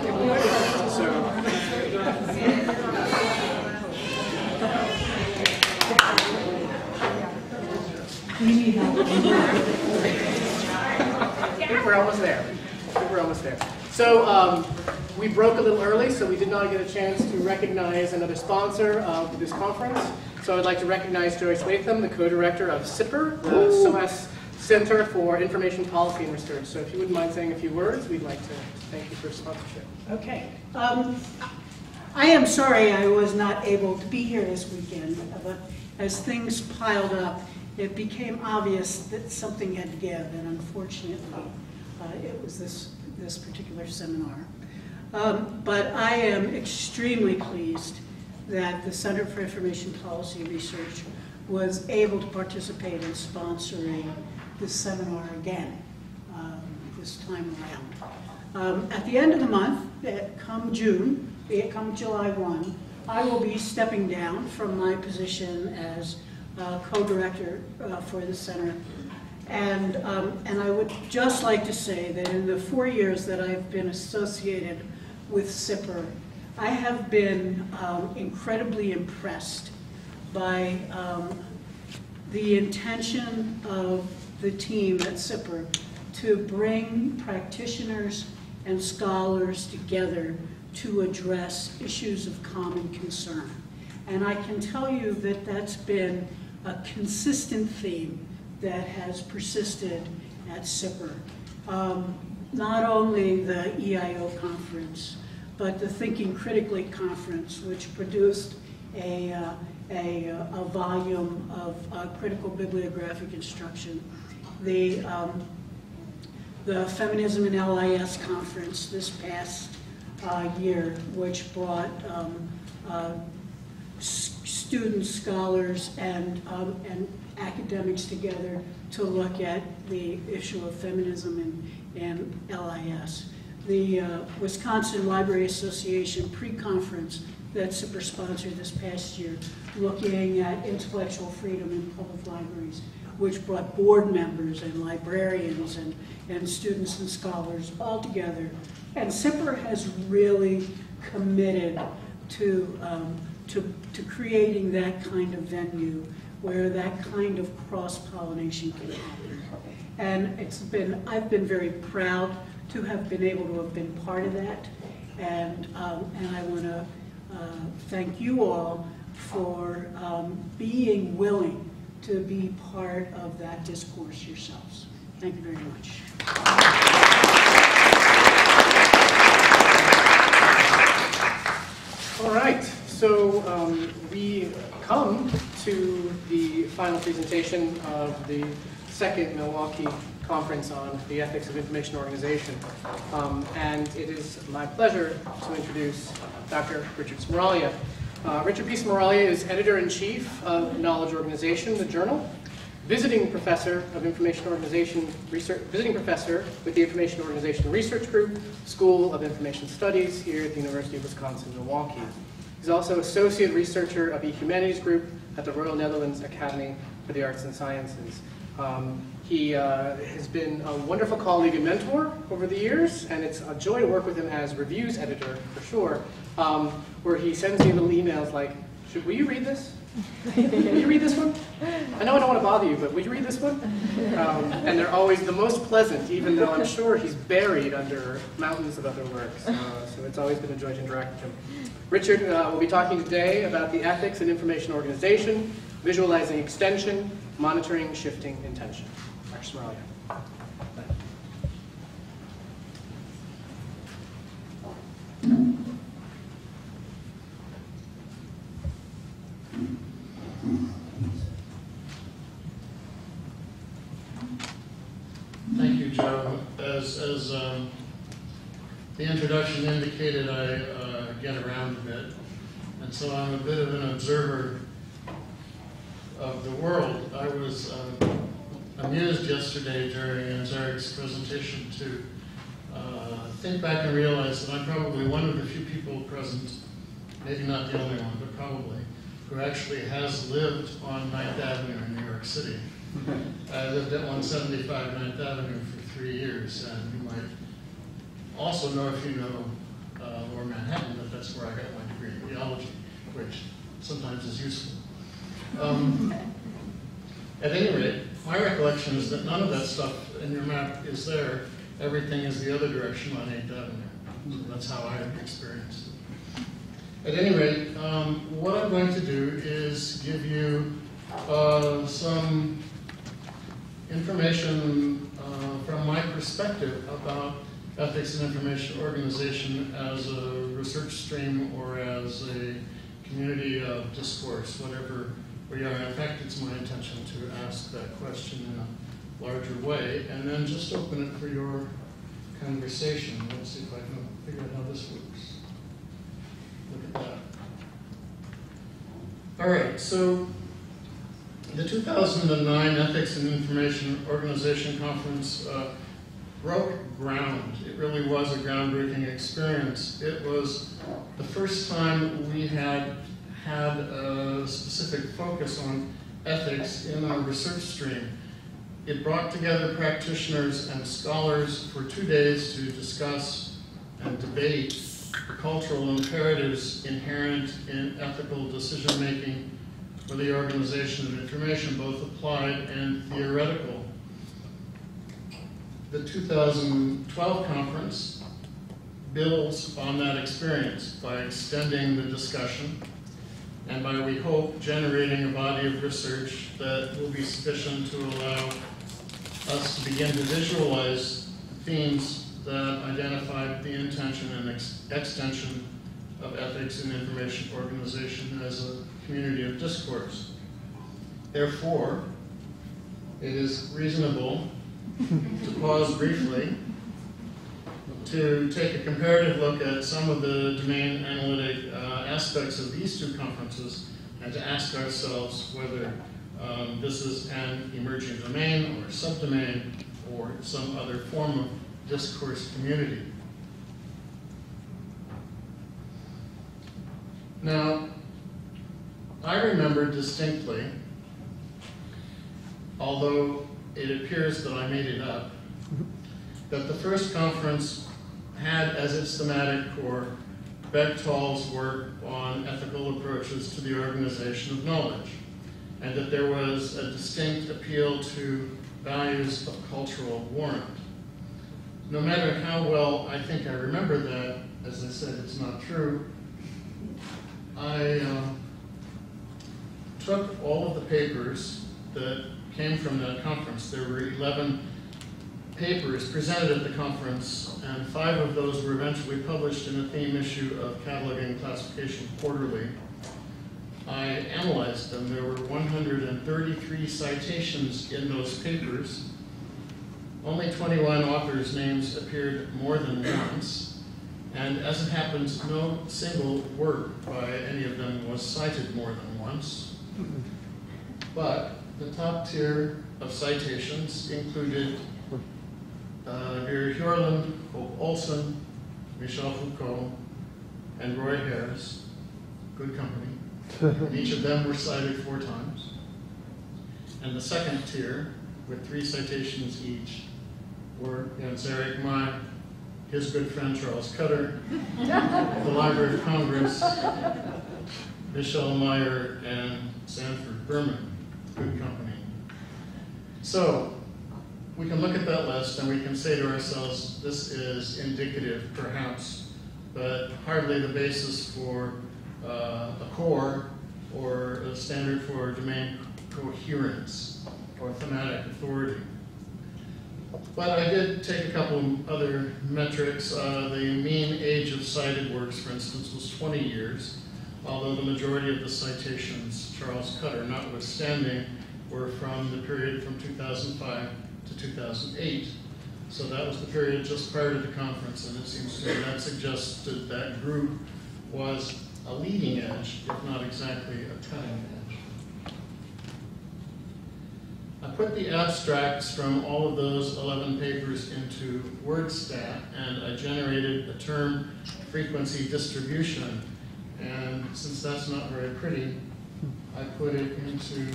I think we're almost there. So we broke a little early, so we did not get a chance to recognize another sponsor of this conference. So I'd like to recognize Joyce Watham, the co-director of SIPR, the SOAS Center for Information Policy and Research. So if you wouldn't mind saying a few words, we'd like to thank you for sponsorship. Okay. I am sorry I was not able to be here this weekend, but as things piled up, it became obvious that something had to give, and unfortunately, it was this particular seminar. But I am extremely pleased that the Center for Information Policy and Research was able to participate in sponsoring this seminar again this time around. At the end of the month, come July 1, I will be stepping down from my position as co-director for the center. And I would just like to say that in the 4 years that I've been associated with SIPR, I have been incredibly impressed by the intention of the team at SIPR to bring practitioners and scholars together to address issues of common concern. And I can tell you that that's been a consistent theme that has persisted at SIPR. Not only the EIO conference, but the Thinking Critically conference, which produced a volume of critical bibliographic instruction. The Feminism in LIS conference this past year, which brought students, scholars, and academics together to look at the issue of feminism and LIS. The Wisconsin Library Association pre-conference that SIPR sponsored this past year, looking at intellectual freedom in public libraries, which brought board members and librarians and students and scholars all together. And SIPR has really committed to creating that kind of venue where that kind of cross-pollination can happen. And I've been very proud to have been able to have been part of that. And I want to thank you all for being willing to be part of that discourse yourselves. Thank you very much. All right, so we come to the final presentation of the second Milwaukee Conference on the Ethics of Information Organization. And it is my pleasure to introduce Dr. Richard Smiraglia. Richard P. Smiraglia is Editor-in-Chief of Knowledge Organization, the Journal, Visiting Professor of Information Organization Research, Visiting Professor with the Information Organization Research Group, School of Information Studies here at the University of Wisconsin-Milwaukee. He's also Associate Researcher of the Humanities Group at the Royal Netherlands Academy for the Arts and Sciences. He has been a wonderful colleague and mentor over the years, and it's a joy to work with him as reviews editor, for sure, where he sends me little emails like, will you read this? Will you read this one? I know I don't want to bother you, but will you read this one? And they're always the most pleasant, even though I'm sure he's buried under mountains of other works. So it's always been a joy to interact with him. Richard will be talking today about the ethics in information organization, visualizing extension, monitoring shifting intention. Dr. Smiraglia. Thank you, Joe. As the introduction indicated, I get around a bit, and so I'm a bit of an observer of the world. I was amused yesterday during Eric's presentation to think back and realize that I'm probably one of the few people present, maybe not the only one, but probably, who actually has lived on 9th Avenue in New York City. I lived at 175 9th Avenue for 3 years, and you might also know, if you know Lower Manhattan, but that's where I got my degree in theology, which sometimes is useful. At any rate, my recollection is that none of that stuff in your map is there. Everything is the other direction on 8th Avenue. So that's how I experienced it. At any rate, what I'm going to do is give you some information from my perspective about ethics and information organization as a research stream or as a community of discourse, whatever we are. In fact, it's my intention to ask that question in a larger way and then just open it for your conversation. Let's see if I can figure out how this works. Look at that. All right, so the 2009 Ethics and Information Organization Conference broke ground. It really was a groundbreaking experience. It was the first time we had a specific focus on ethics in our research stream. It brought together practitioners and scholars for 2 days to discuss and debate the cultural imperatives inherent in ethical decision-making for the organization of information, both applied and theoretical. The 2012 conference builds on that experience by extending the discussion and by, we hope, generating a body of research that will be sufficient to allow us to begin to visualize themes that identified the intention and extension of ethics and information organization as a community of discourse. Therefore, it is reasonable to pause briefly to take a comparative look at some of the domain analytic aspects of these two conferences and to ask ourselves whether this is an emerging domain or a subdomain or some other form of discourse community. Now, I remember distinctly, although it appears that I made it up, that the first conference had as its thematic core Bechtold's work on ethical approaches to the organization of knowledge, and that there was a distinct appeal to values of cultural warrant. No matter how well I think I remember that, as I said, it's not true, I took all of the papers that came from that conference. There were 11 papers presented at the conference, and 5 of those were eventually published in a theme issue of Cataloging and Classification Quarterly. I analyzed them. There were 133 citations in those papers. Only 21 authors' names appeared more than once, and as it happens, no single work by any of them was cited more than once. But the top tier of citations included Vera Hjorlund, Hope Olson, Michel Foucault, and Roy Harris. Good company. And each of them were cited 4 times. And the second tier, with 3 citations each, were Jens Erik Meyer, his good friend Charles Cutter, the Library of Congress, Michel Meyer, and Sanford Berman. Good company. So, we can look at that list and we can say to ourselves, this is indicative, perhaps, but hardly the basis for a core or a standard for domain coherence or thematic authority. But I did take a couple other metrics. The mean age of cited works, for instance, was 20 years, although the majority of the citations, Charles Cutter notwithstanding, were from the period from 2005 to 2008. So that was the period just prior to the conference, and it seems to me that suggested that group was a leading edge, if not exactly a cutting edge. I put the abstracts from all of those 11 papers into WordStat, and I generated a term frequency distribution. And since that's not very pretty, I put it into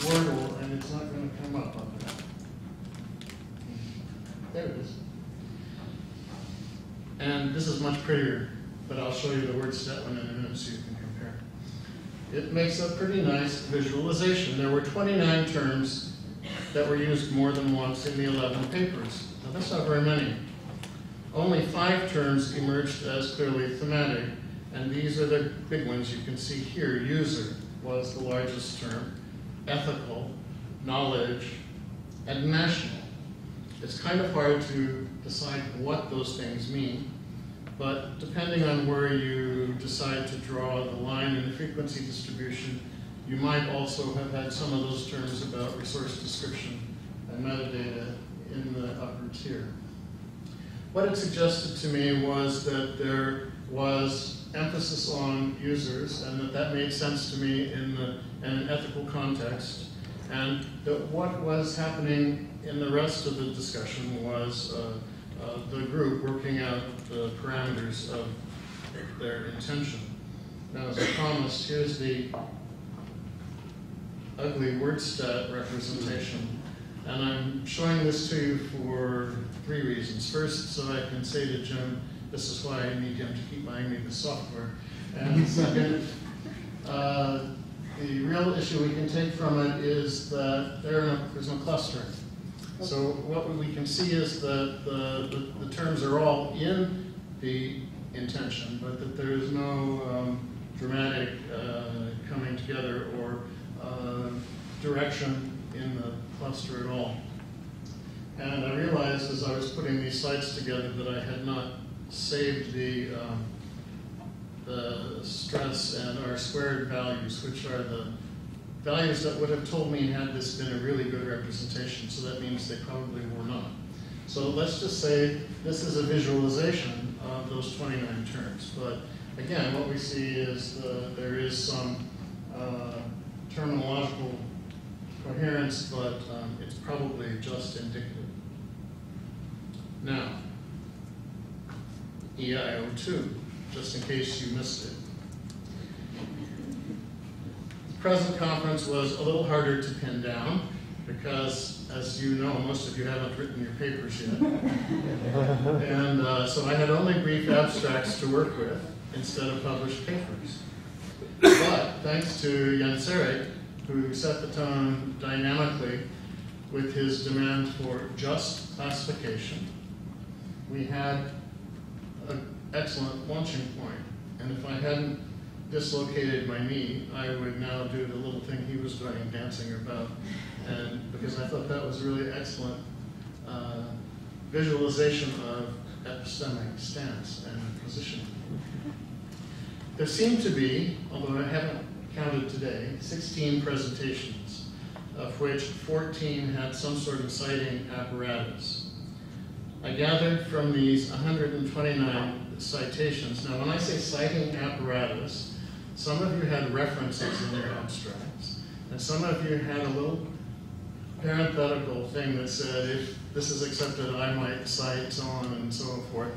Wordle, and it's not going to come up on that. There it is. And this is much prettier, but I'll show you the WordStat one in a minute so you can compare. It makes a pretty nice visualization. There were 29 terms that were used more than once in the 11 papers. Now that's not very many. Only 5 terms emerged as clearly thematic, and these are the big ones you can see here. User was the largest term, ethical, knowledge, and national. It's kind of hard to decide what those things mean, but depending on where you decide to draw the line in the frequency distribution, you might also have had some of those terms about resource description and metadata in the upper tier. What it suggested to me was that there was emphasis on users, and that made sense to me in an ethical context, and that what was happening in the rest of the discussion was the group working out the parameters of their intention. Now, as I promised, here's the ugly WordStat representation. And I'm showing this to you for 3 reasons. First, so I can say to Jim, this is why I need him to keep buying me the software. And second, the real issue we can take from it is that there's no clustering. So what we can see is that the terms are all in the intention, but that there is no dramatic coming together or direction in the cluster at all. And I realized as I was putting these slides together that I had not saved the stress and R-squared values, which are the values that would have told me had this been a really good representation. So that means they probably were not. So let's just say this is a visualization of those 29 terms. But again, what we see is there is some terminological coherence, but it's probably just indicative. Now, EIO2, just in case you missed it. The present conference was a little harder to pin down because, as you know, most of you haven't written your papers yet. And so I had only brief abstracts to work with instead of published papers. But thanks to Jens Erik, who set the tone dynamically with his demand for just classification, we had an excellent launching point. And if I hadn't dislocated my knee, I would now do the little thing he was doing, dancing about. And because I thought that was really excellent visualization of epistemic stance and positioning. There seemed to be, although I haven't counted today, 16 presentations, of which 14 had some sort of citing apparatus. I gathered from these 129 citations. Now, when I say citing apparatus, some of you had references in their abstracts, and some of you had a little parenthetical thing that said, if this is accepted, I might cite so on and so forth.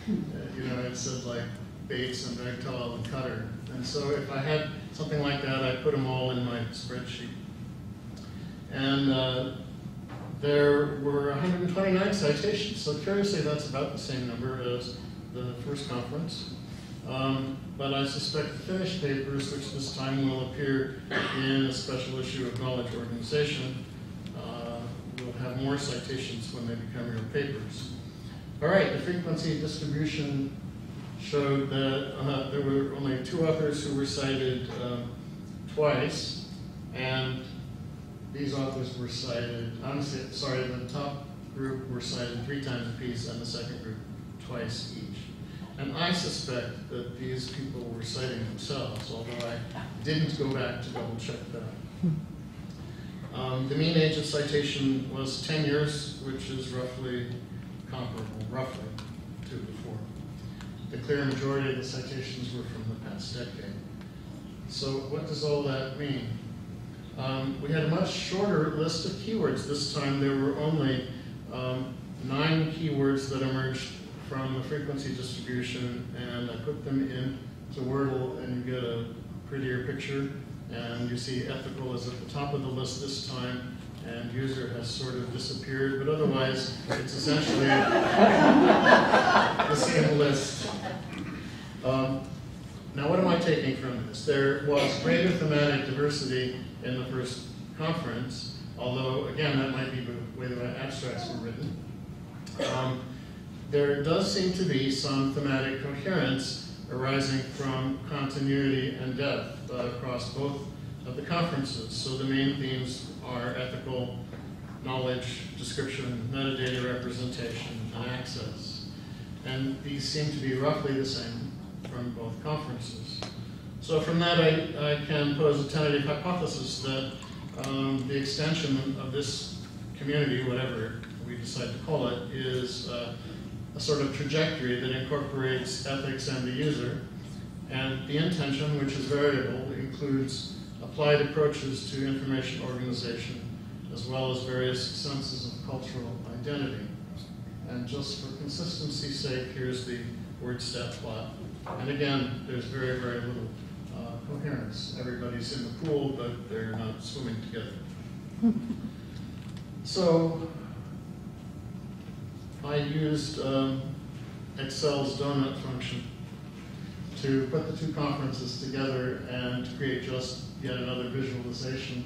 You know, it said like Bates and Bechtel and Cutter. And so if I had something like that, I put them all in my spreadsheet. And there were 129 citations. So curiously, that's about the same number as the first conference. But I suspect the finished papers, which this time will appear in a special issue of Knowledge Organization, will have more citations when they become real papers. All right, the frequency distribution showed that there were only 2 authors who were cited twice, and these authors were cited, honestly, sorry, the top group were cited 3 times apiece, and the second group twice each. And I suspect that these people were citing themselves, although I didn't go back to double check that. The mean age of citation was 10 years, which is roughly comparable, roughly, to before. The clear majority of the citations were from the past decade. So what does all that mean? We had a much shorter list of keywords. This time there were only 9 keywords that emerged from the frequency distribution, and I put them into Wordle, and you get a prettier picture. And you see ethical is at the top of the list this time, and user has sort of disappeared, but otherwise it's essentially the same list. Now, what am I taking from this? There was greater thematic diversity in the first conference, although, again, that might be the way the abstracts were written. There does seem to be some thematic coherence arising from continuity and depth across both of the conferences. So the main themes are ethical, knowledge, description, metadata representation, and access. And these seem to be roughly the same from both conferences. So from that, I can pose a tentative hypothesis that the extension of this community, whatever we decide to call it, is a sort of trajectory that incorporates ethics and the user. And the intention, which is variable, includes applied approaches to information organization, as well as various senses of cultural identity. And just for consistency's sake, here's the word stat plot. And again, there's very, very little coherence. Everybody's in the pool, but they're not swimming together. So I used Excel's donut function to put the two conferences together and to create just yet another visualization.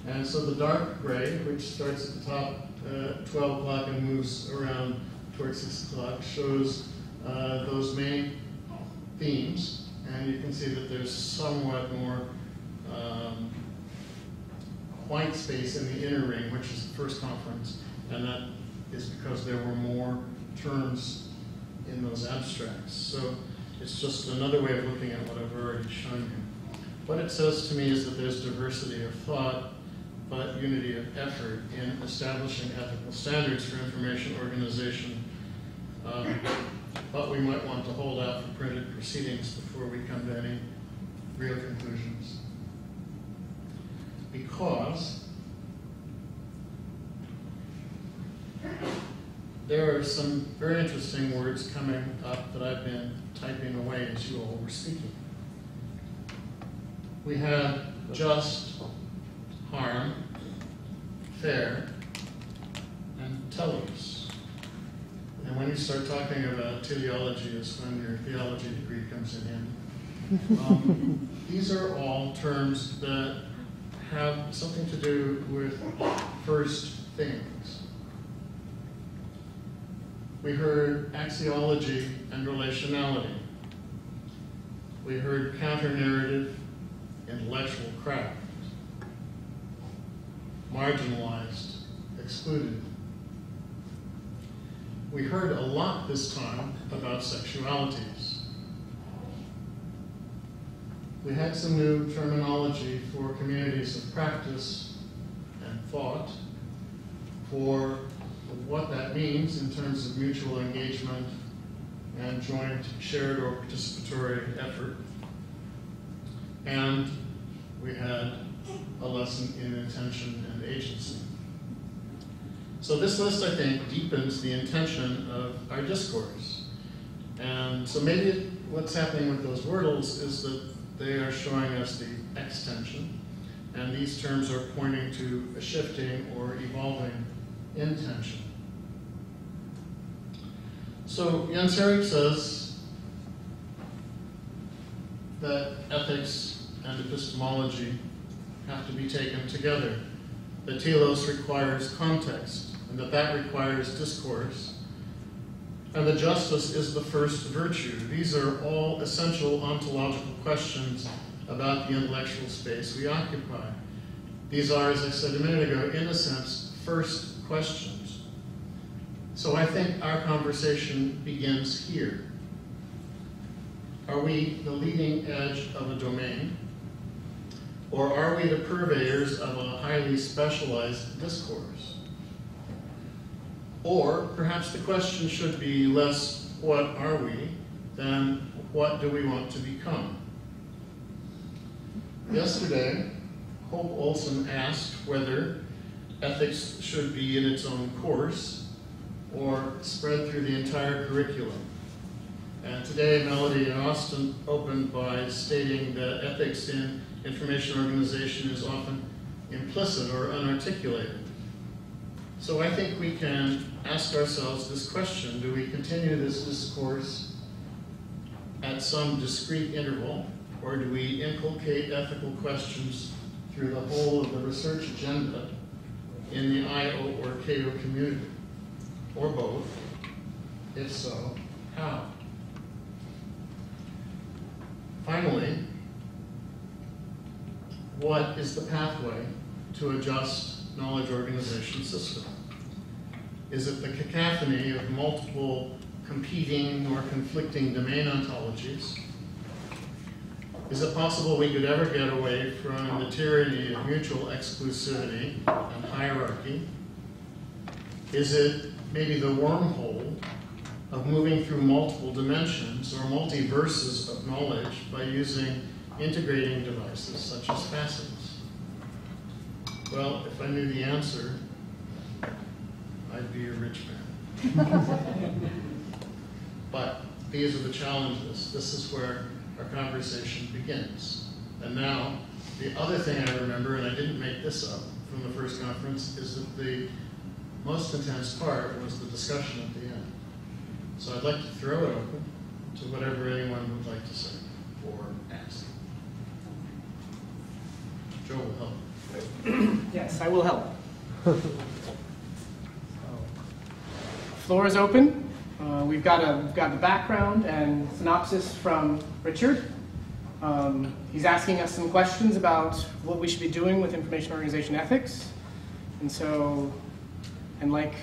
And so the dark gray, which starts at the top at 12 o'clock and moves around towards 6 o'clock, shows those main themes. And you can see that there's somewhat more white space in the inner ring, which is the first conference. And that is because there were more terms in those abstracts. So it's just another way of looking at what I've already shown you. What it says to me is that there's diversity of thought, but unity of effort in establishing ethical standards for information organization. But we might want to hold out for printed proceedings before we come to any real conclusions. Because there are some very interesting words coming up that I've been typing away as you all were speaking. We had just, harm, fair, and telos. And when you start talking about teleology is when your theology degree comes in handy. These are all terms that have something to do with first things. We heard axiology and relationality. We heard counter-narrative, intellectual craft, marginalized, excluded. We heard a lot this time about sexualities. We had some new terminology for communities of practice and thought, for what that means in terms of mutual engagement and joint, shared, or participatory effort. And we had a lesson in intention and agency. So this list, I think, deepens the intention of our discourse. And so maybe what's happening with those wordles is that they are showing us the extension, and these terms are pointing to a shifting or evolving intention. So Jens Erik says that ethics and epistemology have to be taken together. That telos requires context, and that requires discourse. And that justice is the first virtue. These are all essential ontological questions about the intellectual space we occupy. These are, as I said a minute ago, in a sense, first questions. So I think our conversation begins here. Are we the leading edge of a domain? Or are we the purveyors of a highly specialized discourse? Or perhaps the question should be less, what are we, than what do we want to become? Yesterday, Hope Olson asked whether ethics should be in its own course or spread through the entire curriculum. And today, Melody and Austin opened by stating that ethics in information organization is often implicit or unarticulated. So I think we can ask ourselves this question: do we continue this discourse at some discrete interval, or do we inculcate ethical questions through the whole of the research agenda in the IO or KO community, or both? If so, how? Finally, what is the pathway to a just knowledge organization system? Is it the cacophony of multiple competing or conflicting domain ontologies? Is it possible we could ever get away from the tyranny of mutual exclusivity and hierarchy? Is it maybe the wormhole of moving through multiple dimensions or multiverses of knowledge by using integrating devices such as facets? Well, if I knew the answer, I'd be a rich man. But these are the challenges. This is where our conversation begins. And now, the other thing I remember, and I didn't make this up from the first conference, is that the most intense part was the discussion at the end. So I'd like to throw it open to whatever anyone would like to say or ask. Joe will help. Yes, I will help. Floor is open. We've got the background and synopsis from Richard. He's asking us some questions about what we should be doing with information organization ethics. And so, and like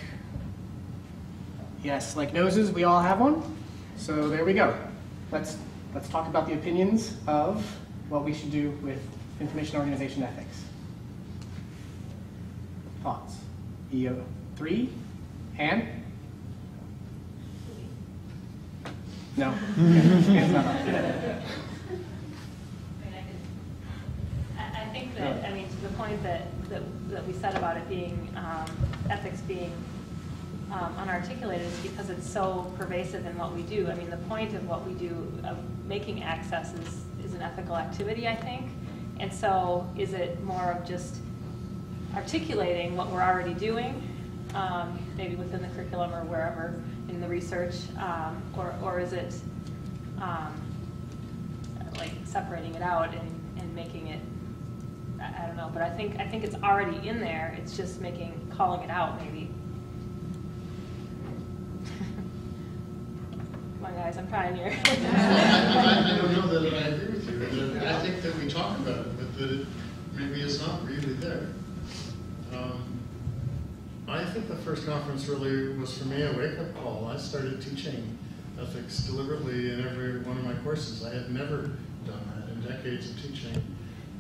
noses, we all have one. So there we go. Let's talk about the opinions of what we should do with information organization ethics. Thoughts? EO3? Hand? No. Hand's not up. I think that, to the point that we said about it being, ethics being unarticulated is because it's so pervasive in what we do. The point of what we do, of making access is an ethical activity, I think. And so is it more of just articulating what we're already doing, maybe within the curriculum or wherever in the research, or is it like separating it out and making it, I don't know, but I think it's already in there. It's just calling it out, maybe. Come on, guys, I'm trying here. I don't know that I agree with you. I think that we talk about it, but that maybe it's not really there. I think the first conference really was for me a wake-up call. I started teaching ethics deliberately in every one of my courses. I had never done that in decades of teaching,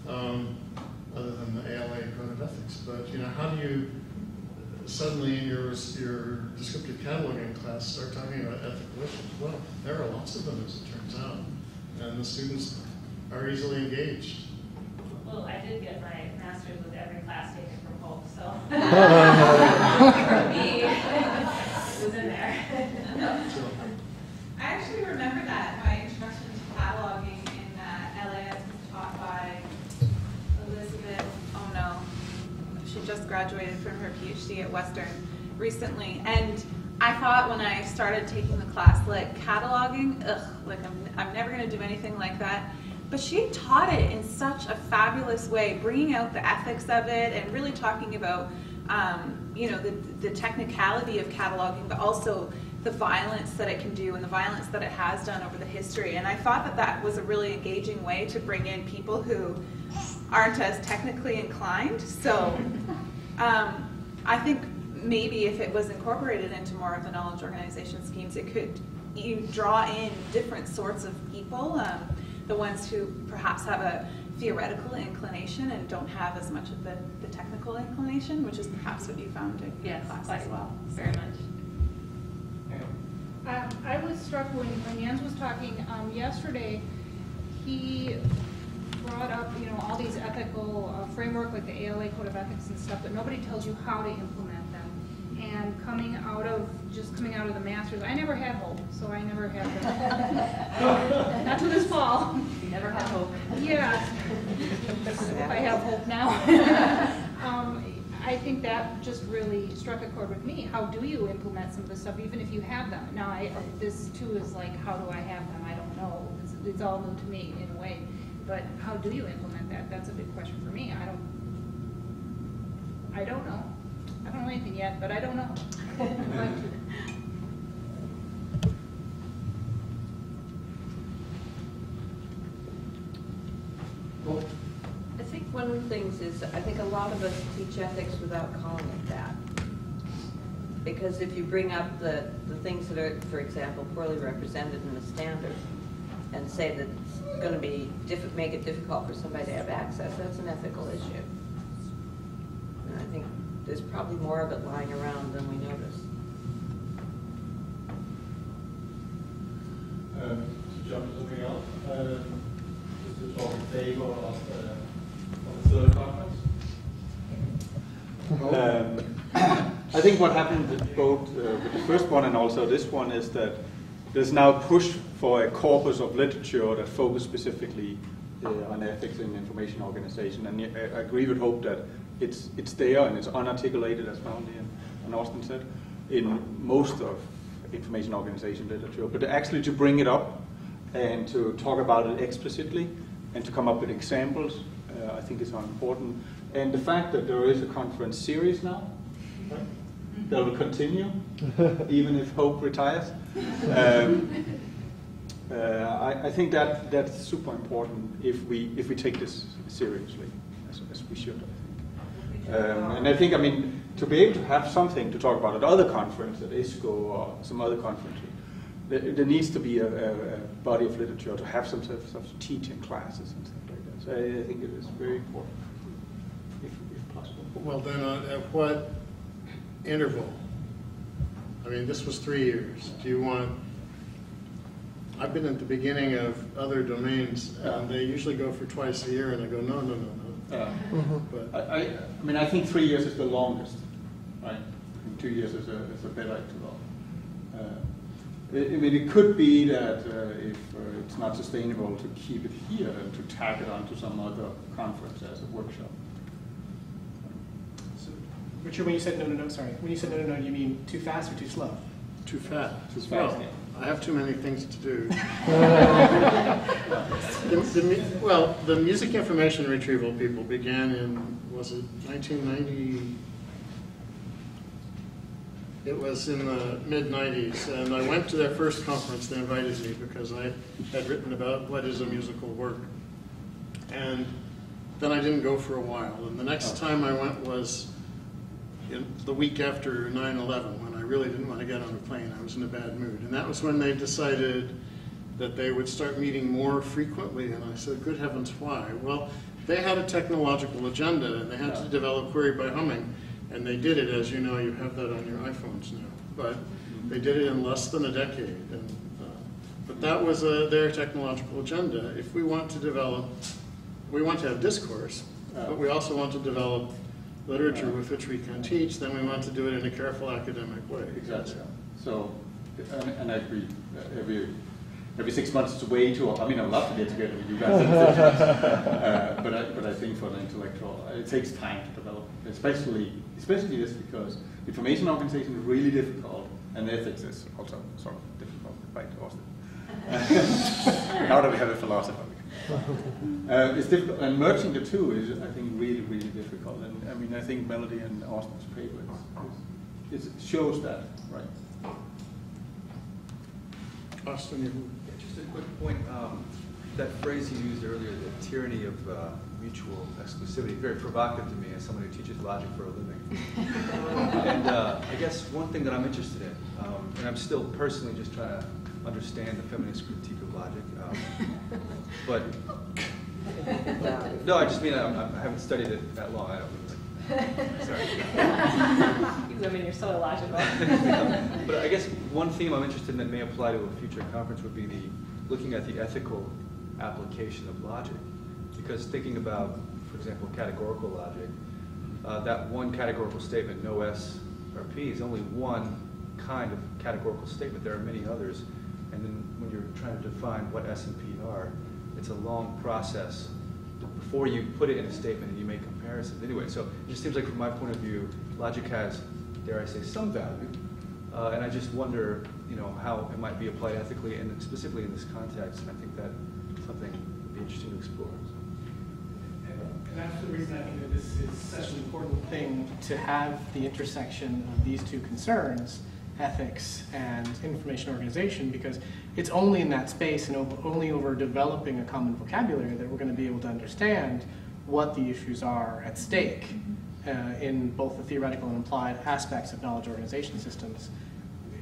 other than the ALA Code of Ethics. But how do you suddenly in your descriptive cataloging class start talking about ethical issues? Well, there are lots of them, as it turns out, and the students are easily engaged. Well, I did get my master's with every class taken from Hope, so for me, it was in there. I actually remember that, my introduction to cataloging in LAS was taught by Elizabeth, oh no, she just graduated from her PhD at Western recently, and I thought when I started taking the class, like cataloging, I'm never going to do anything like that. But she taught it in such a fabulous way, bringing out the ethics of it and really talking about, the technicality of cataloging, but also the violence that it can do and the violence that it has done over the history. And I thought that was a really engaging way to bring in people who aren't as technically inclined. So I think maybe if it was incorporated into more of the knowledge organization schemes, it could draw in different sorts of people. The ones who perhaps have a theoretical inclination and don't have as much of the technical inclination, which is perhaps what you found in class as well. Very much. I was struck when Jens was talking yesterday. He brought up, all these ethical framework like the ALA Code of Ethics and stuff, but nobody tells you how to implement them. And coming out of the masters, I never had Hope, so I never had the not till this fall. You never had Hope. Yeah, I have Hope now. I think that just really struck a chord with me. How do you implement some of the stuff, even if you have them? Now, this too is like, how do I have them? I don't know. It's all new to me in a way. But how do you implement that? That's a big question for me. I don't know. I don't know anything yet, but I don't know. I think one of the things is, I think a lot of us teach ethics without calling it that. Because if you bring up the things that are, for example, poorly represented in the standard, and say that it's going to be make it difficult for somebody to have access, that's an ethical issue. And I think there's probably more of it lying around than we notice. To jump to something else, just to talk in favor of the third conference. I think what happened with both with the first one and also this one is that there's now a push for a corpus of literature that focus specifically on ethics in information organization. And I agree with Hope that it's there and it's unarticulated, as Melody and Austin said, in most of information organization literature. But actually to bring it up and to talk about it explicitly and to come up with examples, I think is important. And the fact that there is a conference series now, right, that will continue, even if Hope retires. I think that's super important if we take this seriously, as we should. And I think, I mean, to be able to have something to talk about at other conferences, at ISCO or some other conferences, there needs to be a body of literature to have some sort of teaching classes and stuff like that. So I think it is very important, if possible. Well, then, at what interval? I mean, this was 3 years. Do you want? I've been at the beginning of other domains, and they usually go for twice a year, and I go, no. But I mean, I think 3 years is the longest, right? 2 years is a bit like too long. I mean, it could be that if it's not sustainable to keep it here and to tack it onto some other conference as a workshop. So, Richard, when you said no, sorry. When you said no, you mean too fast or too slow? too fast. Too fast, Well, yeah. I have too many things to do. The music information retrieval people began in, was it 1990? It was in the mid-90s, and I went to their first conference. They invited me because I had written about what is a musical work. And then I didn't go for a while. And the next time I went was in the week after 9/11, when I really didn't want to get on a plane. I was in a bad mood. And that was when they decided that they would start meeting more frequently. And I said, good heavens, why? Well, they had a technological agenda, and they had to develop query by humming. And they did it, as you know, you have that on your iPhones now. But they did it in less than a decade. And, but that was their technological agenda. If we want to develop, we want to have discourse, but we also want to develop literature with which we can teach, then we want to do it in a careful academic way. Exactly. So, and I agree. Every 6 months is way too. I mean, I'd love to get together with you guys in 6 months, but I think for the intellectual, it takes time to develop, especially this because information organization is really difficult, and ethics is also sort of difficult, right, Austin? Now that we have a philosopher. It's difficult, and merging the two is, I think, really, really difficult. And I mean, I think Melody and Austin's paper it shows that, right? Austin, you. Just a quick point. That phrase you used earlier, the tyranny of mutual exclusivity, very provocative to me as someone who teaches logic for a living. And I guess one thing that I'm interested in, and I'm still personally just trying to understand the feminist critique of logic, but no, I just mean I haven't studied it that long. I don't. Sorry. I mean, you're so illogical. But I guess one theme I'm interested in that may apply to a future conference would be looking at the ethical application of logic. Because thinking about, for example, categorical logic, that one categorical statement, no S or P, is only one kind of categorical statement. There are many others. And then when you're trying to define what S and P are, it's a long process before you put it in a statement and you make comparisons anyway. So it just seems like from my point of view, logic has, dare I say, some value. And I just wonder, how it might be applied ethically and specifically in this context. And I think that's something would be interesting to explore. And that's the reason I think that this is such an important thing to have the intersection of these two concerns, ethics and information organization, because it's only in that space and only over developing a common vocabulary that we're going to be able to understand what the issues are at stake in both the theoretical and implied aspects of knowledge organization systems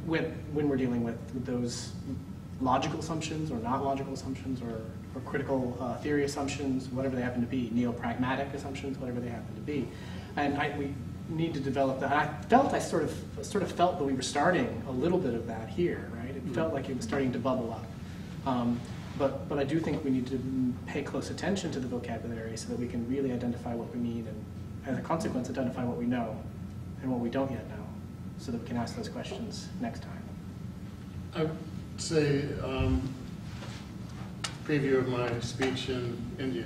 when we're dealing with those logical assumptions or not logical assumptions or critical theory assumptions, whatever they happen to be, neo-pragmatic assumptions, whatever they happen to be. And we need to develop that. I sort of felt that we were starting a little bit of that here, right? It felt like it was starting to bubble up. But I do think we need to pay close attention to the vocabulary so that we can really identify what we need and, as a consequence, identify what we know and what we don't yet know so that we can ask those questions next time. I would say, preview of my speech in India.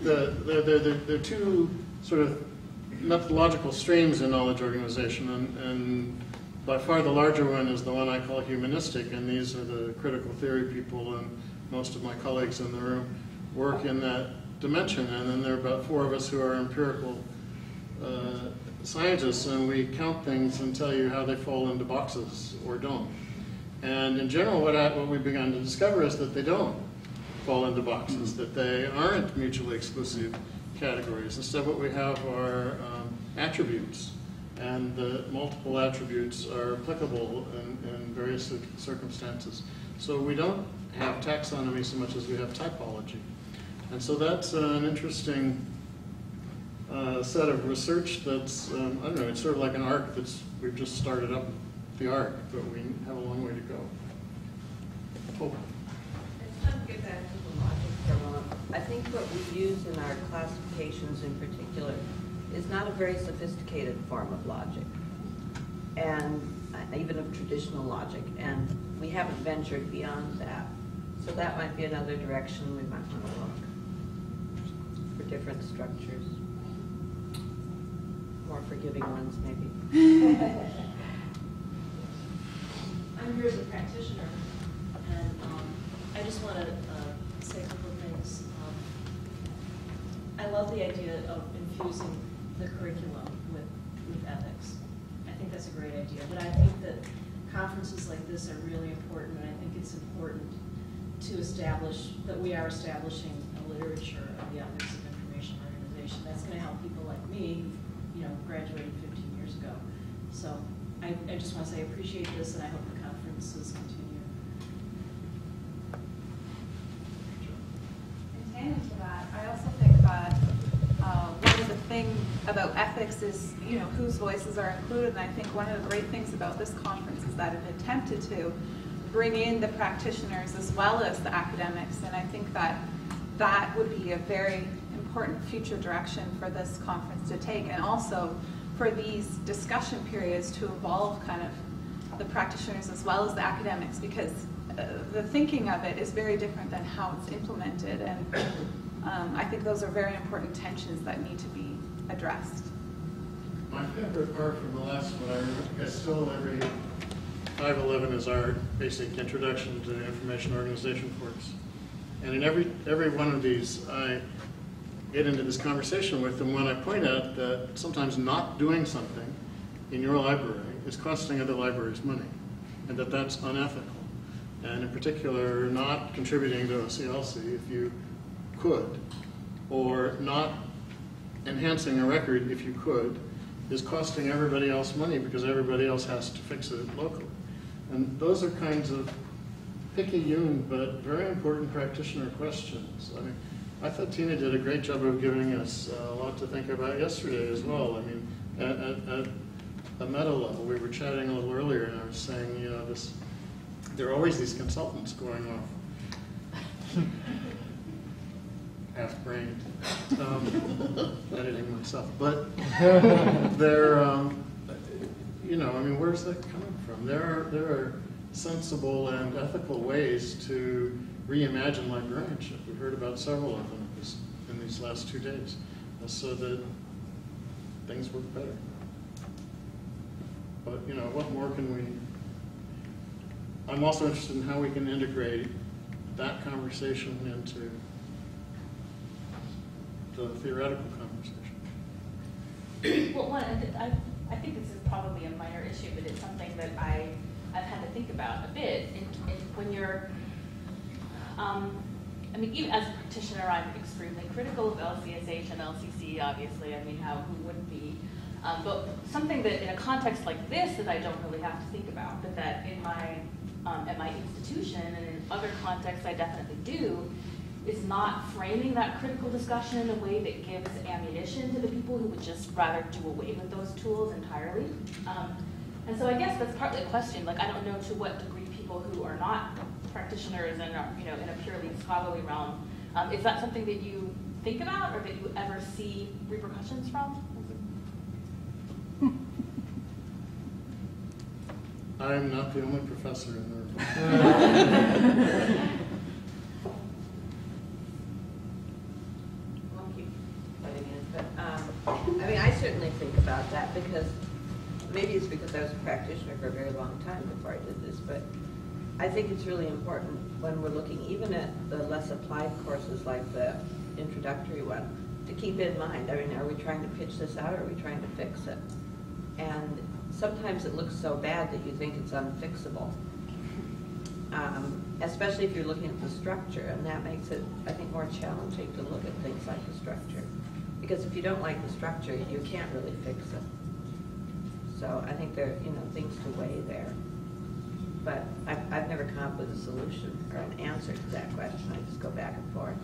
There are two sort of methodological streams in knowledge organization, and by far the larger one is the one I call humanistic, and these are the critical theory people, and most of my colleagues in the room work in that dimension. And then there are about 4 of us who are empirical scientists, and we count things and tell you how they fall into boxes or don't. And in general, what we've begun to discover is that they don't fall into boxes, that they aren't mutually exclusive categories. Instead, what we have are attributes, and the multiple attributes are applicable in various circumstances. So we don't have taxonomy so much as we have typology. And so that's an interesting set of research that's, I don't know, it's sort of like an arc we've just started up the arc, but we have a long way to go. Oh. It's time to get back to the logic for a moment. I think what we use in our classifications in particular is not a very sophisticated form of logic, and even of traditional logic, and we haven't ventured beyond that. So that might be another direction we might want to look for different structures. More forgiving ones, maybe. I'm here as a practitioner, and I just want to say a couple of things. I love the idea of infusing the curriculum with ethics. I think that's a great idea, but I think that conferences like this are really important, and I think it's important to establish that we are establishing a literature of the ethics of information organization. That's going to help people like me, graduated 15 years ago. So I just want to say I appreciate this, and I hope the conferences continue. In tandem to that, I also think that one of the things about ethics is, whose voices are included. And I think one of the great things about this conference is that it attempted to bring in the practitioners as well as the academics. And I think that that would be a very important future direction for this conference to take, and also for these discussion periods to involve kind of the practitioners as well as the academics, because the thinking of it is very different than how it's implemented, and I think those are very important tensions that need to be addressed. My favorite part from the last one, I still every 511 is our basic introduction to the information organization course. And in every one of these, I get into this conversation with them when I point out that sometimes not doing something in your library is costing other libraries money, and that that's unethical. And in particular, not contributing to OCLC if you could, or not enhancing a record if you could, is costing everybody else money because everybody else has to fix it locally. And those are kinds of picayune but very important practitioner questions. I mean, I thought Tina did a great job of giving us a lot to think about yesterday as well. I mean, at a meta level, we were chatting a little earlier, and I was saying, there are always these consultants going off half-brained, editing myself, but they're, I mean, where's that coming from? There are sensible and ethical ways to reimagine librarianship. We've heard about several of them at this these last 2 days, so that things work better. But, you know, what more can we, I'm also interested in how we can integrate that conversation into the theoretical conversation. Well, one, I think this is probably a minor issue, but it's something that I've had to think about a bit. And when you're, I mean, even as a practitioner, I'm extremely critical of LCSH and LCC, obviously. I mean, who wouldn't be? But something that in a context like this that I don't really have to think about, but that in my, at my institution and in other contexts I definitely do, is not framing that critical discussion in a way that gives ammunition to the people who would just rather do away with those tools entirely. And so I guess that's partly a question. Like, I don't know to what degree people who are not practitioners and are, you know, in a purely scholarly realm, is that something that you think about or that you ever see repercussions from? I'm not the only professor in the room. I mean, I certainly think about that because maybe it's because I was a practitioner for a very long time before I did this, but I think it's really important when we're looking even at the less applied courses like the introductory one to keep in mind, I mean, are we trying to pitch this out or are we trying to fix it? And sometimes it looks so bad that you think it's unfixable, especially if you're looking at the structure, and that makes it, I think, more challenging to look at things like the structure. Because if you don't like the structure, you can't really fix it. So I think there are, you know, things to weigh there. But I've never come up with a solution or an answer to that question. I just go back and forth.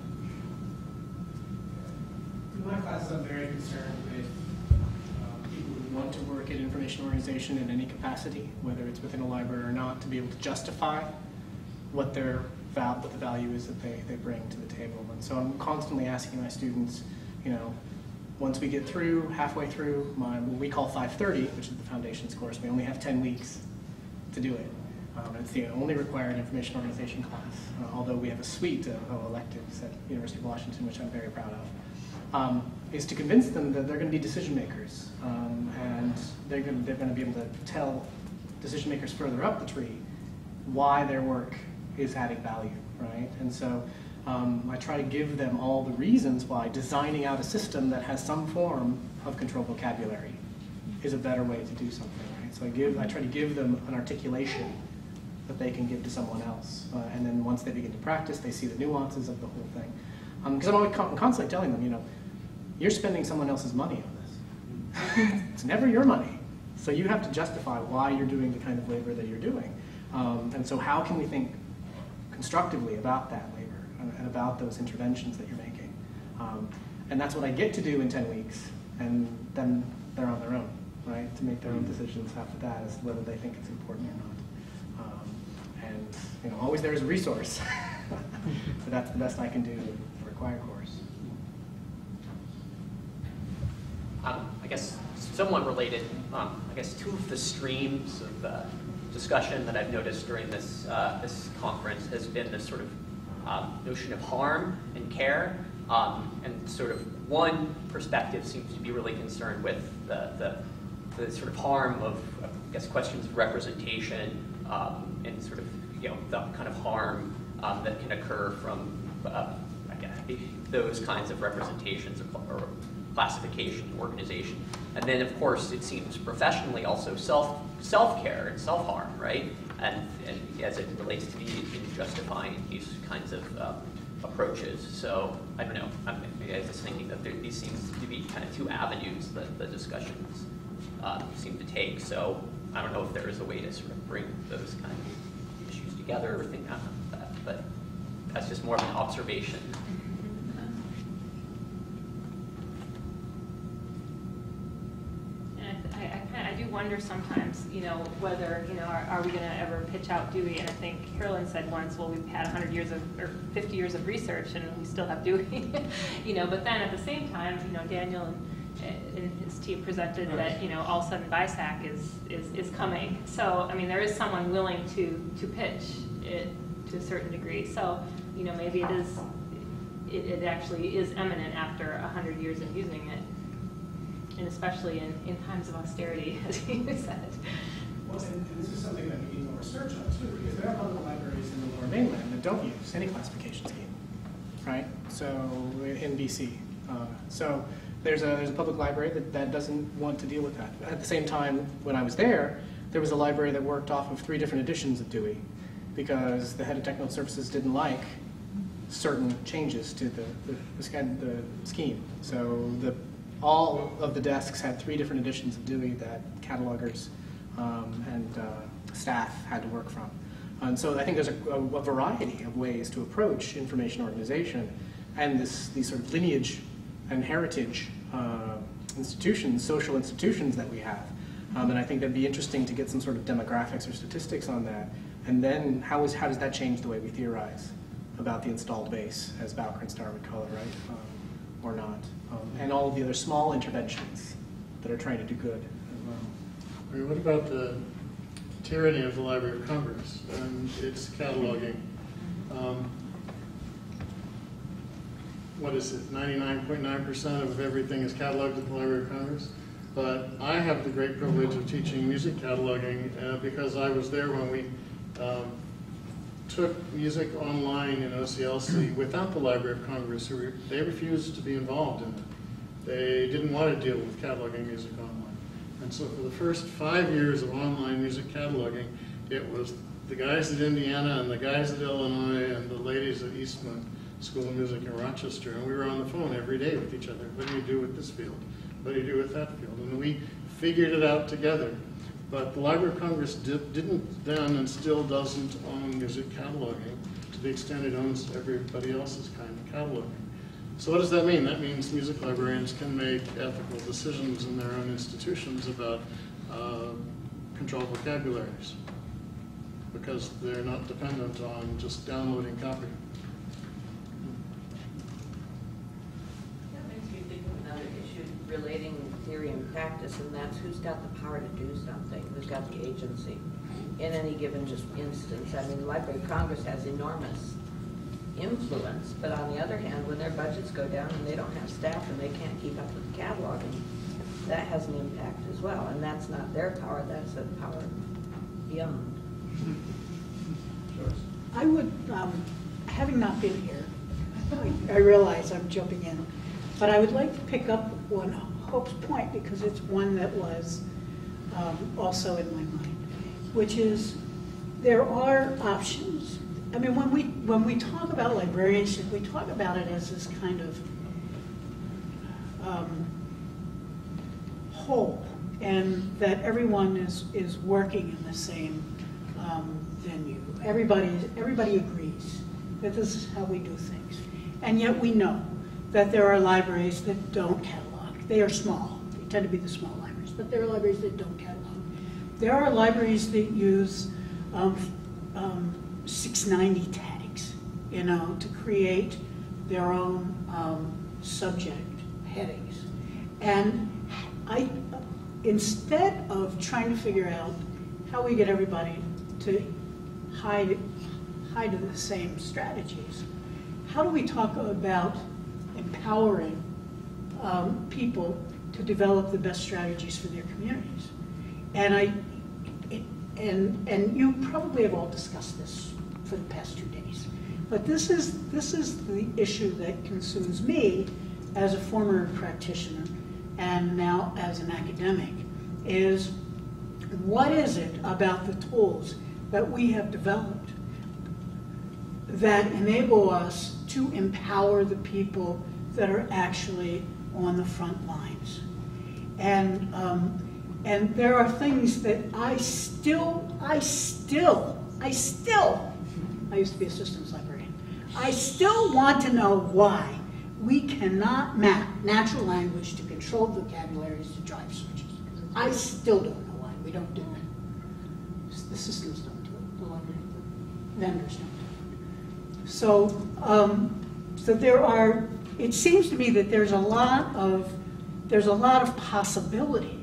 In my class, I'm very concerned with people who want to work at information organization in any capacity, whether it's within a library or not, to be able to justify what the value is that they bring to the table. And so I'm constantly asking my students, you know, once we get through, halfway through what we call 530, which is the foundations course, we only have 10 weeks to do it. It's the only required information organization class, although we have a suite of electives at University of Washington, which I'm very proud of, is to convince them that they're going to be decision makers, and they're going to be able to tell decision makers further up the tree why their work is adding value, right? And so I try to give them all the reasons why designing out a system that has some form of control vocabulary is a better way to do something, right? So I try to give them an articulation that they can give to someone else. And then once they begin to practice, they see the nuances of the whole thing. Because I'm always constantly telling them, you know, you're spending someone else's money on this. It's never your money. So you have to justify why you're doing the kind of labor that you're doing. And so how can we think constructively about that labor and about those interventions that you're making? And that's what I get to do in 10 weeks. And then they're on their own, right, to make their own decisions after that as to whether they think it's important or not. And you know, always there is a resource. But that's the best I can do for a required course. I guess somewhat related, I guess two of the streams of discussion that I've noticed during this conference has been this sort of notion of harm and care, and sort of one perspective seems to be really concerned with the sort of harm of, I guess, questions of representation, and sort of, you know, the kind of harm that can occur from those kinds of representations or classification, organization. And then, of course, it seems professionally also self-care and self-harm, right? And as it relates to in justifying these kinds of approaches. So, I don't know, I was just thinking that these seem to be kind of two avenues that the discussions seem to take. So, I don't know if there is a way to sort of bring those kind of issues together or think about that, but that's just more of an observation. I do wonder sometimes, you know, whether, you know, are we going to ever pitch out Dewey? And I think Carolyn said once, well, we've had 100 years of, or 50 years of research and we still have Dewey, you know, but then at the same time, you know, Daniel and his team presented that, you know, all of a sudden BISAC is coming. So, I mean, there is someone willing to pitch it to a certain degree. So, you know, maybe it it actually is eminent after 100 years of using it, and especially in times of austerity, as you said. Well, and this is something that we need more research on too, because there are public libraries in the Lower Mainland that don't use any classification scheme, right? So in BC, so there's a public library that doesn't want to deal with that. At the same time, when I was there was a library that worked off of 3 different editions of Dewey, because the head of technical services didn't like certain changes to the scheme. So all of the desks had 3 different editions of Dewey that catalogers and staff had to work from. And so I think there's a variety of ways to approach information organization and these sort of lineage and heritage institutions, social institutions that we have. And I think that'd be interesting to get some sort of demographics or statistics on that. And then how does that change the way we theorize about the installed base, as Bowker and Starr would call it, right? Or not. And all of the other small interventions that are trying to do good as well. I mean, what about the tyranny of the Library of Congress and its cataloging? What is it, 99.9% of everything is cataloged at the Library of Congress? But I have the great privilege of teaching music cataloging because I was there when we took music online in OCLC without the Library of Congress. They refused to be involved in it. They didn't want to deal with cataloging music online. And so for the first 5 years of online music cataloging, it was the guys at Indiana and the guys at Illinois and the ladies at Eastman School of Music in Rochester, and we were on the phone every day with each other. What do you do with this field? What do you do with that field? And we figured it out together. But the Library of Congress didn't then and still doesn't own music cataloging to the extent it owns everybody else's kind of cataloging. So what does that mean? That means music librarians can make ethical decisions in their own institutions about controlled vocabularies because they're not dependent on just downloading copy. That makes me think of another issue relating theory and practice, and that's who's got the power to do something, who's got the agency in any given just instance. I mean, the Library of Congress has enormous influence, but on the other hand, when their budgets go down and they don't have staff and they can't keep up with the cataloging, that has an impact as well, and that's not their power, that's a power beyond. I would, having not been here, I realize I'm jumping in, but I would like to pick up on Hope's point because it's one that was also in my mind, which is there are options. I mean, when we talk about librarianship, we talk about it as this kind of whole, and that everyone is working in the same venue. Everybody agrees that this is how we do things, and yet we know that there are libraries that don't catalog. They are small. They tend to be the small libraries, but there are libraries that don't catalog. There are libraries that use 690 tags, you know, to create their own subject headings. And instead of trying to figure out how we get everybody to hide to the same strategies, how do we talk about empowering people to develop the best strategies for their communities? And you probably have all discussed this for the past 2 days, but this is the issue that consumes me as a former practitioner and now as an academic, is what is it about the tools that we have developed that enable us to empower the people that are actually on the front lines? And there are things that I used to be a systems librarian. I still want to know why we cannot map natural language to controlled vocabularies to drive searches. I still don't know why we don't do it. The systems don't do it. The vendors don't do it. So, so there are. It seems to me that there's a lot of possibility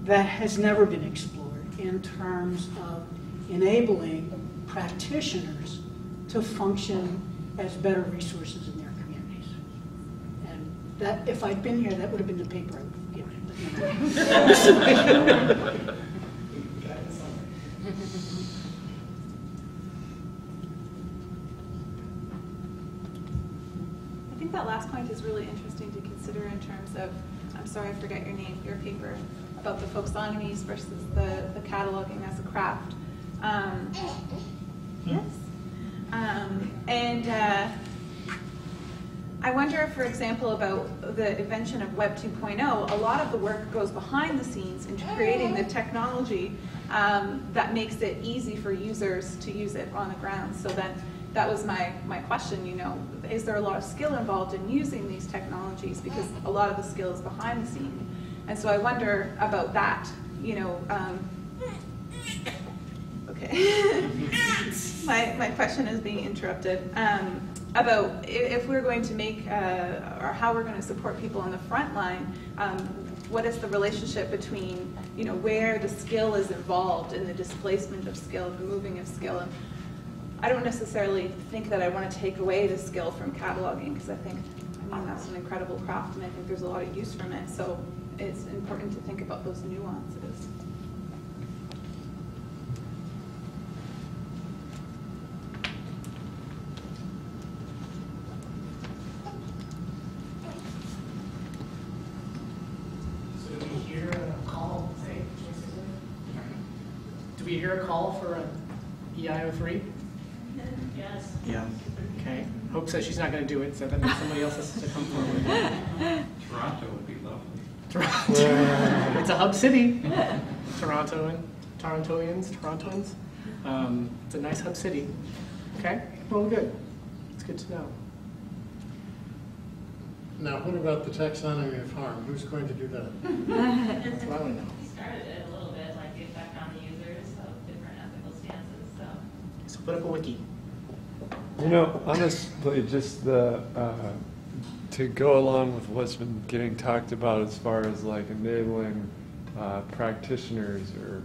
that has never been explored in terms of enabling practitioners to function as better resources in their communities. And that, if I'd been here, that would have been the paper I would have given. I think that last point is really interesting to consider in terms of, I'm sorry, I forget your name, your paper, about the folksonomies versus the cataloging as a craft. Yes. I wonder, for example, about the invention of Web 2.0. A lot of the work goes behind the scenes into creating the technology that makes it easy for users to use it on the ground. So then that was my question, you know, is there a lot of skill involved in using these technologies? Because a lot of the skill is behind the scene. And so I wonder about that, you know, okay. my question is being interrupted. About if we're going to make, or how we're going to support people on the front line, what is the relationship between, you know, where the skill is involved in the displacement of skill, the moving of skill. And I don't necessarily think that I want to take away the skill from cataloging, because I mean, that's an incredible craft, and I think there's a lot of use from it. So it's important to think about those nuances. Do we hear a call for EIO3? Yes. Yeah. Okay. Hope says she's not going to do it, so that means somebody else has to come forward. Toronto would be lovely. Toronto. It's a hub city. Torontoians. It's a nice hub city. Okay. Well, good. It's good to know. Now, what about the taxonomy of harm? Who's going to do that? That's what I want to know. We started it a little bit, like the effect on the users of different ethical stances, so. It's a political wiki. You know, honestly, just the to go along with what's been getting talked about as far as like enabling practitioners or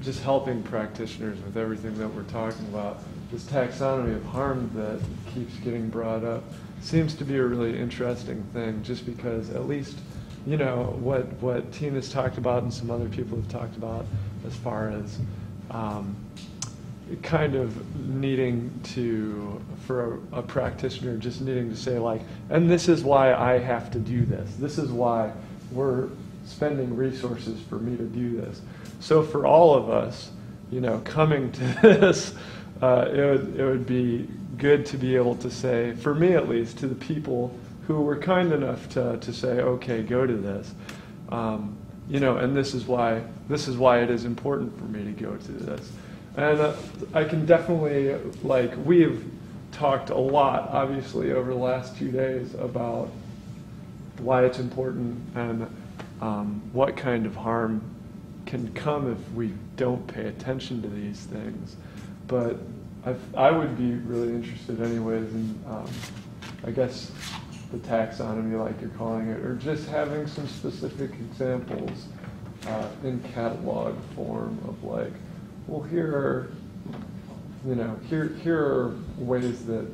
just helping practitioners with everything that we're talking about, this taxonomy of harm that keeps getting brought up seems to be a really interesting thing, just because at least, you know, what Tina's talked about and some other people have talked about as far as kind of needing to, for a practitioner, just needing to say like, and this is why I have to do this. This is why we're spending resources for me to do this. So for all of us, you know, coming to this, it would be good to be able to say, for me at least, to the people who were kind enough to say, okay, go to this, you know, and this is why it is important for me to go to this. And I can definitely, like, we've talked a lot, obviously, over the last 2 days about why it's important and what kind of harm can come if we don't pay attention to these things. But I would be really interested anyways in, I guess, the taxonomy, like you're calling it, or just having some specific examples in catalog form of like, well, here are, you know, here are ways that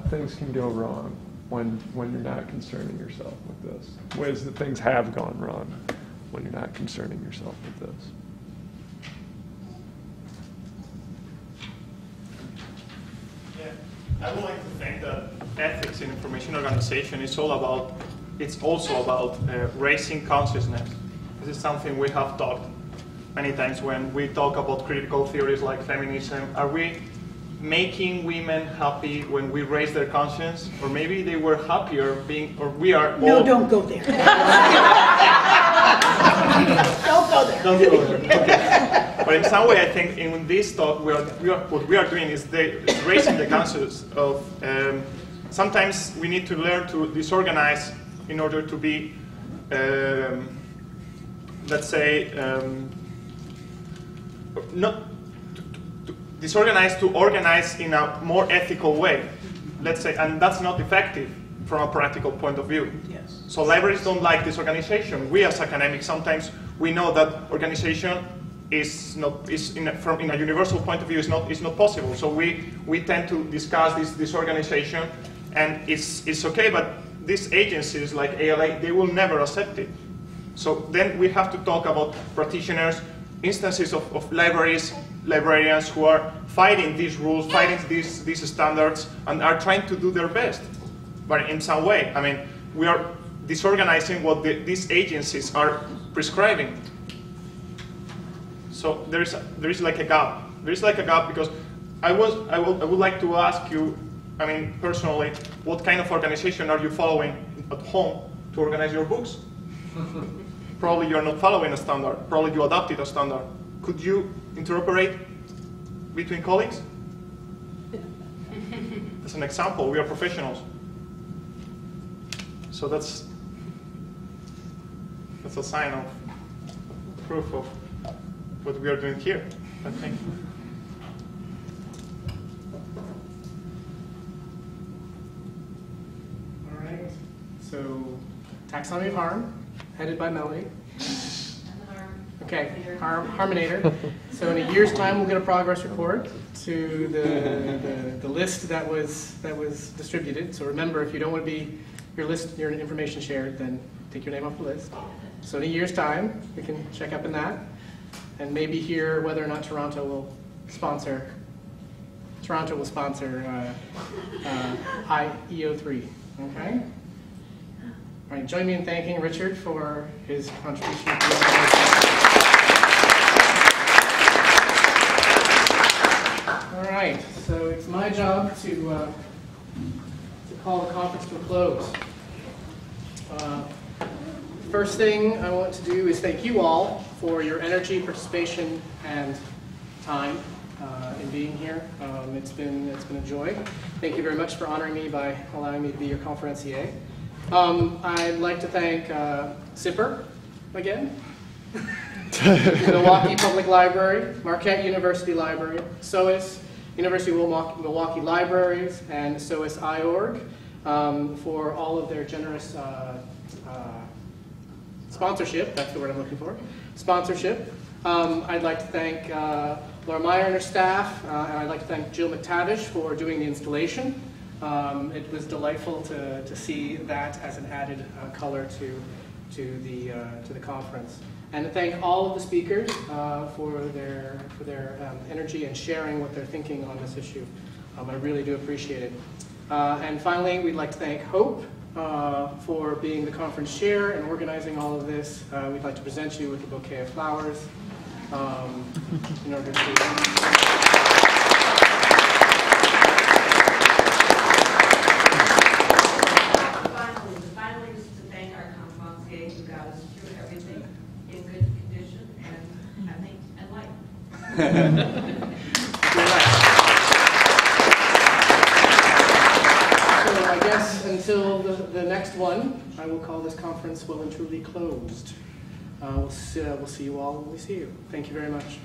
things can go wrong when you're not concerning yourself with this. Ways that things have gone wrong when you're not concerning yourself with this. Yeah, I would like to think that ethics in information organization is all about, it's also about raising consciousness. This is something we have talked many times when we talk about critical theories like feminism. Are we making women happy when we raise their conscience? Or maybe they were happier being, or we are all... No, don't go there. Don't go there. Don't go there. Okay. But in some way, I think in this talk, what we are doing is raising the conscience of, sometimes we need to learn to disorganize in order to be, let's say, not disorganized to organize in a more ethical way, let's say, and that's not effective from a practical point of view. Yes. So libraries don't like disorganization. We as academics, sometimes we know that organization is not in a universal point of view is not possible. So we tend to discuss this organization, and it's okay, but these agencies like ALA, they will never accept it. So then we have to talk about practitioners, instances of librarians who are fighting these rules, fighting these standards, and are trying to do their best. But in some way, I mean, we are disorganizing what these agencies are prescribing. So there is like a gap. There is like a gap because I would like to ask you, I mean, personally, what kind of organization are you following at home to organize your books? Probably you're not following a standard. Probably you adopted a standard. Could you interoperate between colleagues? As an example, we are professionals. So that's a sign of proof of what we are doing here, I think. All right. So, Taxonomy of Harm, headed by Melody. Okay, Harminator. So in a year's time, we'll get a progress report to the list that was distributed. So remember, if you don't want to be your information shared, then take your name off the list. So in a year's time, we can check up on that, and maybe hear whether or not Toronto will sponsor IEO3. Okay. All right, join me in thanking Richard for his contribution to the organization. All right, so it's my job to call the conference to a close. First thing I want to do is thank you all for your energy, participation, and time in being here. It's been a joy. Thank you very much for honoring me by allowing me to be your conferencier. I'd like to thank SIPR again, Milwaukee Public Library, Marquette University Library, SOAS, University of Milwaukee Libraries, and SOAS.org for all of their generous sponsorship. That's the word I'm looking for. Sponsorship. I'd like to thank Laura Meyer and her staff, and I'd like to thank Jill McTavish for doing the installation. It was delightful to see that as an added color to the conference, and to thank all of the speakers for their energy and sharing what they're thinking on this issue. I really do appreciate it. And finally, we'd like to thank Hope for being the conference chair and organizing all of this. We'd like to present you with a bouquet of flowers in order to. So I guess until the next one, I will call this conference well and truly closed. We'll see you all when we see you. Thank you very much.